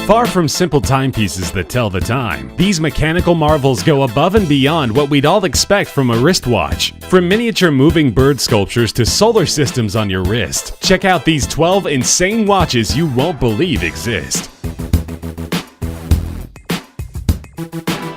Far from simple timepieces that tell the time, these mechanical marvels go above and beyond what we'd all expect from a wristwatch. From miniature moving bird sculptures to solar systems on your wrist, check out these 12 insane watches you won't believe exist.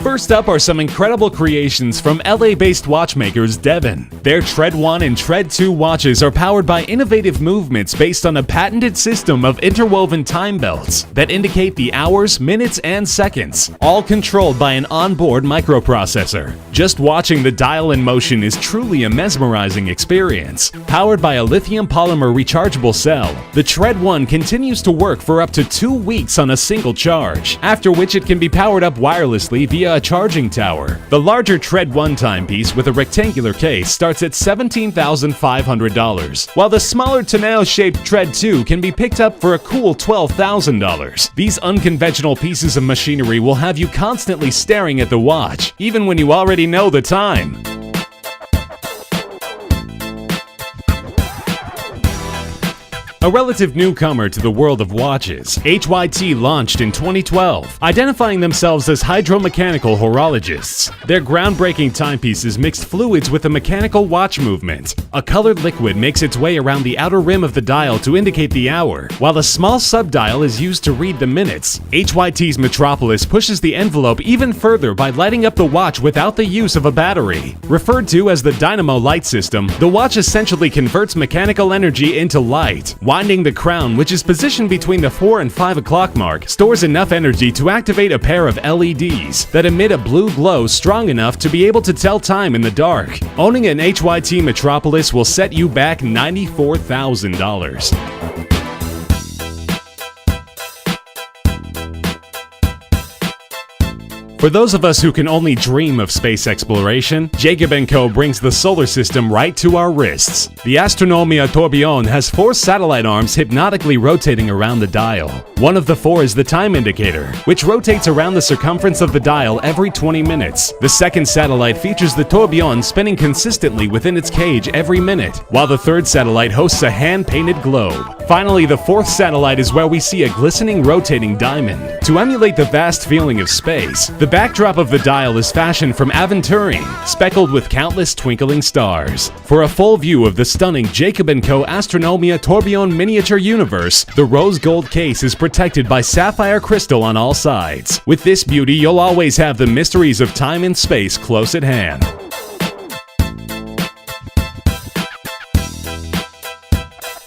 First up are some incredible creations from LA-based watchmakers Devon. Their Tread 1 and Tread 2 watches are powered by innovative movements based on a patented system of interwoven time belts that indicate the hours, minutes, and seconds, all controlled by an onboard microprocessor. Just watching the dial in motion is truly a mesmerizing experience. Powered by a lithium polymer rechargeable cell, the Tread 1 continues to work for up to 2 weeks on a single charge, after which it can be powered up wirelessly via a charging tower. The larger Tread 1 timepiece with a rectangular case starts at $17,500, while the smaller tonneau-shaped Tread 2 can be picked up for a cool $12,000. These unconventional pieces of machinery will have you constantly staring at the watch, even when you already know the time. A relative newcomer to the world of watches, HYT launched in 2012, identifying themselves as hydromechanical horologists. Their groundbreaking timepieces mixed fluids with a mechanical watch movement. A colored liquid makes its way around the outer rim of the dial to indicate the hour, while a small subdial is used to read the minutes. HYT's Metropolis pushes the envelope even further by lighting up the watch without the use of a battery. Referred to as the dynamo light system, the watch essentially converts mechanical energy into light. Winding the crown, which is positioned between the 4 and 5 o'clock mark, stores enough energy to activate a pair of LEDs that emit a blue glow strong enough to be able to tell time in the dark. Owning an HYT Metropolis will set you back $94,000. For those of us who can only dream of space exploration, Jacob & Co. brings the solar system right to our wrists. The Astronomia Tourbillon has 4 satellite arms hypnotically rotating around the dial. One of the 4 is the time indicator, which rotates around the circumference of the dial every 20 minutes. The second satellite features the tourbillon spinning consistently within its cage every minute, while the third satellite hosts a hand-painted globe. Finally, the 4th satellite is where we see a glistening rotating diamond. To emulate the vast feeling of space, the backdrop of the dial is fashioned from aventurine, speckled with countless twinkling stars. For a full view of the stunning Jacob & Co. Astronomia Tourbillon miniature universe, the rose gold case is protected by sapphire crystal on all sides. With this beauty, you'll always have the mysteries of time and space close at hand.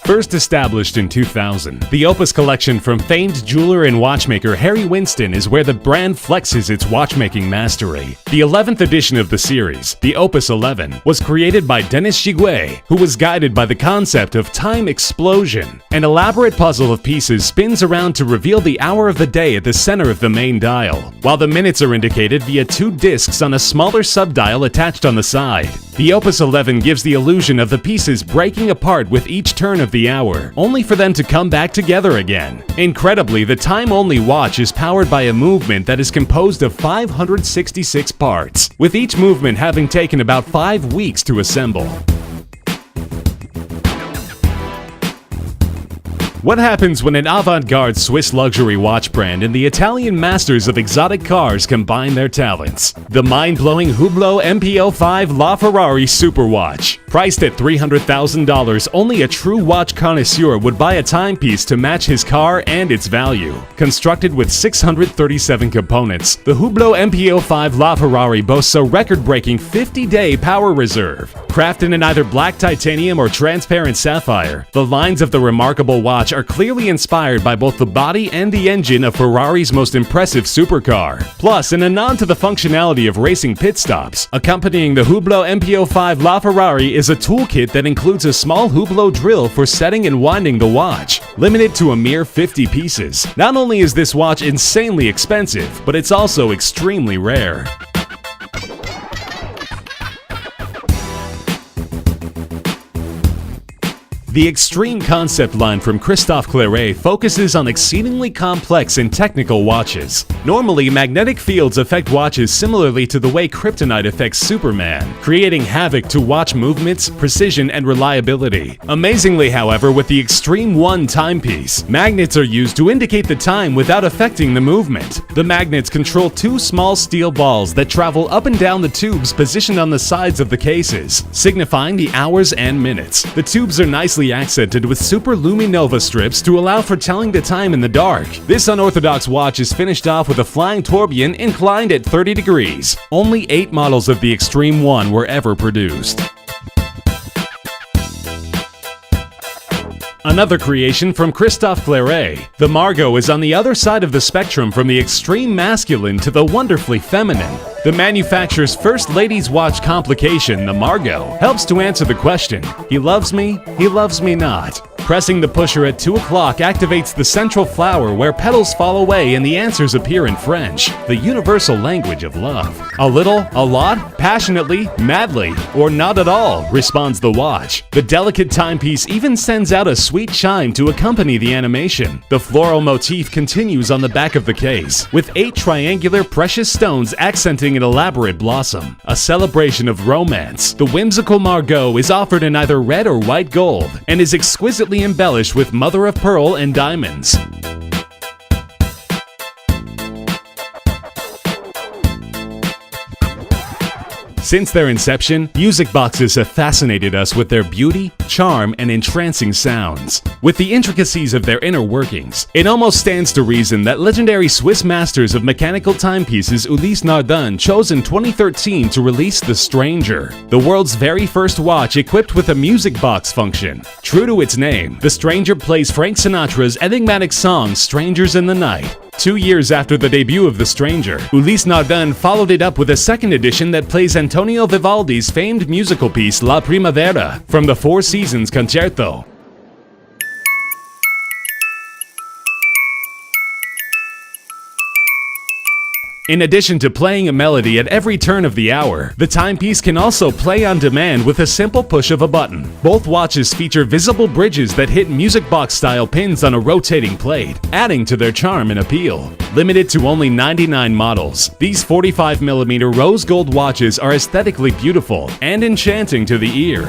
First established in 2000, the Opus collection from famed jeweler and watchmaker Harry Winston is where the brand flexes its watchmaking mastery. The 11th edition of the series, the Opus 11, was created by Denis Giguet, who was guided by the concept of time explosion. An elaborate puzzle of pieces spins around to reveal the hour of the day at the center of the main dial, while the minutes are indicated via 2 discs on a smaller subdial attached on the side. The Opus 11 gives the illusion of the pieces breaking apart with each turn of the hour, only for them to come back together again. Incredibly, the time-only watch is powered by a movement that is composed of 566 parts, with each movement having taken about 5 weeks to assemble. What happens when an avant-garde Swiss luxury watch brand and the Italian masters of exotic cars combine their talents? The mind-blowing Hublot MPO5 LaFerrari Superwatch. Priced at $300,000, only a true watch connoisseur would buy a timepiece to match his car and its value. Constructed with 637 components, the Hublot MPO5 LaFerrari boasts a record-breaking 50-day power reserve. Crafted in either black titanium or transparent sapphire, the lines of the remarkable watch are clearly inspired by both the body and the engine of Ferrari's most impressive supercar. Plus, in a nod to the functionality of racing pit stops, accompanying the Hublot MPO5 LaFerrari is a toolkit that includes a small Hublot drill for setting and winding the watch, limited to a mere 50 pieces. Not only is this watch insanely expensive, but it's also extremely rare. The Extreme concept line from Christophe Claret focuses on exceedingly complex and technical watches. Normally, magnetic fields affect watches similarly to the way kryptonite affects Superman, creating havoc to watch movements, precision, and reliability. Amazingly, however, with the Extreme 1 timepiece, magnets are used to indicate the time without affecting the movement. The magnets control two small steel balls that travel up and down the tubes positioned on the sides of the cases, signifying the hours and minutes. The tubes are nicely accented with super luminova strips to allow for telling the time in the dark. This unorthodox watch is finished off with a flying tourbillon inclined at 30 degrees. Only 8 models of the Extreme 1 were ever produced. Another creation from Christophe Claret, the Margot is on the other side of the spectrum from the extreme masculine to the wonderfully feminine. The manufacturer's first ladies' watch complication, the Margot, helps to answer the question, he loves me not. Pressing the pusher at 2 o'clock activates the central flower where petals fall away and the answers appear in French, the universal language of love. A little, a lot, passionately, madly, or not at all, responds the watch. The delicate timepiece even sends out a sweet chime to accompany the animation. The floral motif continues on the back of the case, with 8 triangular precious stones accenting an elaborate blossom. A celebration of romance, the whimsical Margot is offered in either red or white gold, and is exquisitely embellished with mother of pearl and diamonds. Since their inception, music boxes have fascinated us with their beauty, charm, and entrancing sounds. With the intricacies of their inner workings, it almost stands to reason that legendary Swiss masters of mechanical timepieces Ulysse Nardin chose in 2013 to release the Stranger, the world's very first watch equipped with a music box function. True to its name, the Stranger plays Frank Sinatra's enigmatic song Strangers in the Night. 2 years after the debut of The Stranger, Ulysse Nardin followed it up with a second edition that plays Antonio Vivaldi's famed musical piece La Primavera from the Four Seasons Concerto. In addition to playing a melody at every turn of the hour, the timepiece can also play on demand with a simple push of a button. Both watches feature visible bridges that hit music box-style pins on a rotating plate, adding to their charm and appeal. Limited to only 99 models, these 45mm rose gold watches are aesthetically beautiful and enchanting to the ear.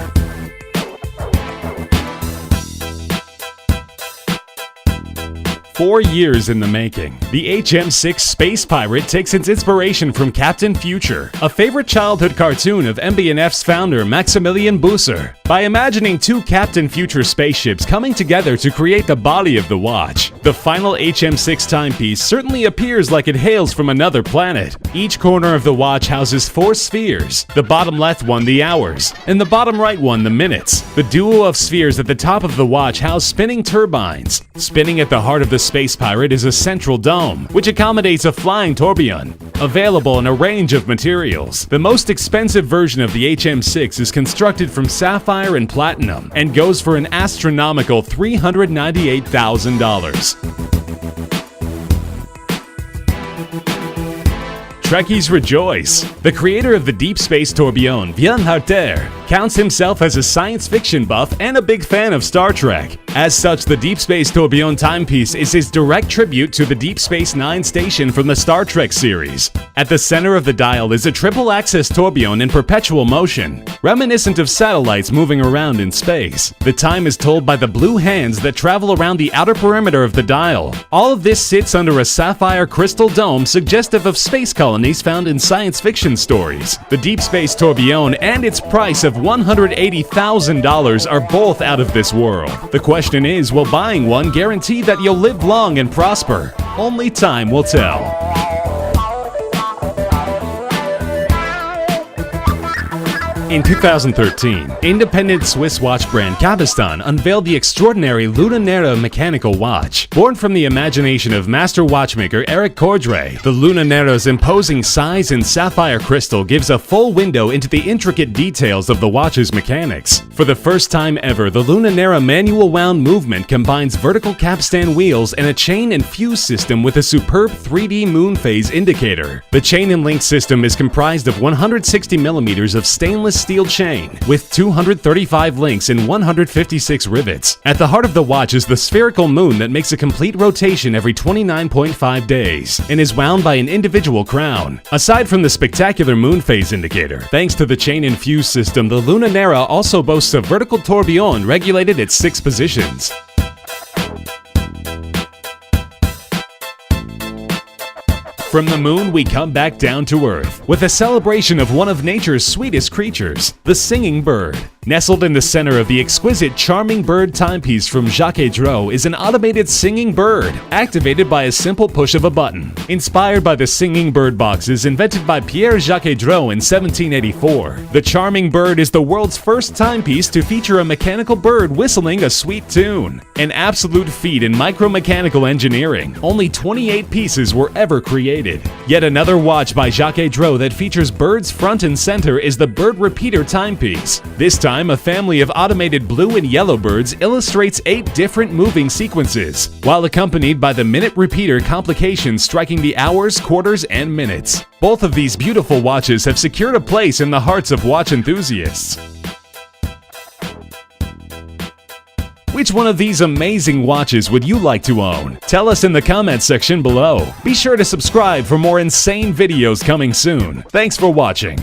"4 years in the making, the HM6 Space Pirate takes its inspiration from Captain Future, a favorite childhood cartoon of MB&F's founder Maximilian Busser. By imagining 2 Captain Future spaceships coming together to create the body of the watch, the final HM6 timepiece certainly appears like it hails from another planet. Each corner of the watch houses 4 spheres, the bottom left one the hours, and the bottom right one the minutes. The duo of spheres at the top of the watch house spinning turbines. Spinning at the heart of the Space Pirate is a central dome, which accommodates a flying tourbillon. Available in a range of materials, the most expensive version of the HM6 is constructed from sapphire and platinum and goes for an astronomical $398,000. Trekkies rejoice! The creator of the Deep Space Tourbillon, Vian Harter, counts himself as a science fiction buff and a big fan of Star Trek. As such, the Deep Space Tourbillon timepiece is his direct tribute to the Deep Space Nine station from the Star Trek series. At the center of the dial is a triple-axis tourbillon in perpetual motion, reminiscent of satellites moving around in space. The time is told by the blue hands that travel around the outer perimeter of the dial. All of this sits under a sapphire crystal dome suggestive of space colonies found in science fiction stories. The Deep Space Tourbillon and its price of $180,000 are both out of this world. The question is, will buying one guarantee that you'll live long and prosper? Only time will tell. In 2013, independent Swiss watch brand Cabestan unveiled the extraordinary Luna Nera mechanical watch. Born from the imagination of master watchmaker Eric Cordray, the Luna Nera's imposing size and sapphire crystal gives a full window into the intricate details of the watch's mechanics. For the first time ever, the Luna Nera manual wound movement combines vertical capstan wheels and a chain and fuse system with a superb 3D moon phase indicator. The chain and link system is comprised of 160mm of stainless steel chain with 235 links and 156 rivets. At the heart of the watch is the spherical moon that makes a complete rotation every 29.5 days and is wound by an individual crown. Aside from the spectacular moon phase indicator, thanks to the chain and fuse system, the Lunanera also boasts a vertical tourbillon regulated at 6 positions. From the moon, we come back down to Earth with a celebration of one of nature's sweetest creatures, the singing bird. Nestled in the center of the exquisite Charming Bird timepiece from Jacques Dreux is an automated singing bird, activated by a simple push of a button. Inspired by the singing bird boxes invented by Pierre-Jacques Dreux in 1784, the Charming Bird is the world's first timepiece to feature a mechanical bird whistling a sweet tune. An absolute feat in micromechanical engineering, only 28 pieces were ever created. Yet another watch by Jacques Dreux that features birds front and center is the Bird Repeater timepiece. This time, a family of automated blue and yellow birds illustrates 8 different moving sequences, while accompanied by the minute repeater complication striking the hours, quarters, and minutes. Both of these beautiful watches have secured a place in the hearts of watch enthusiasts. Which one of these amazing watches would you like to own? Tell us in the comments section below. Be sure to subscribe for more insane videos coming soon. Thanks for watching.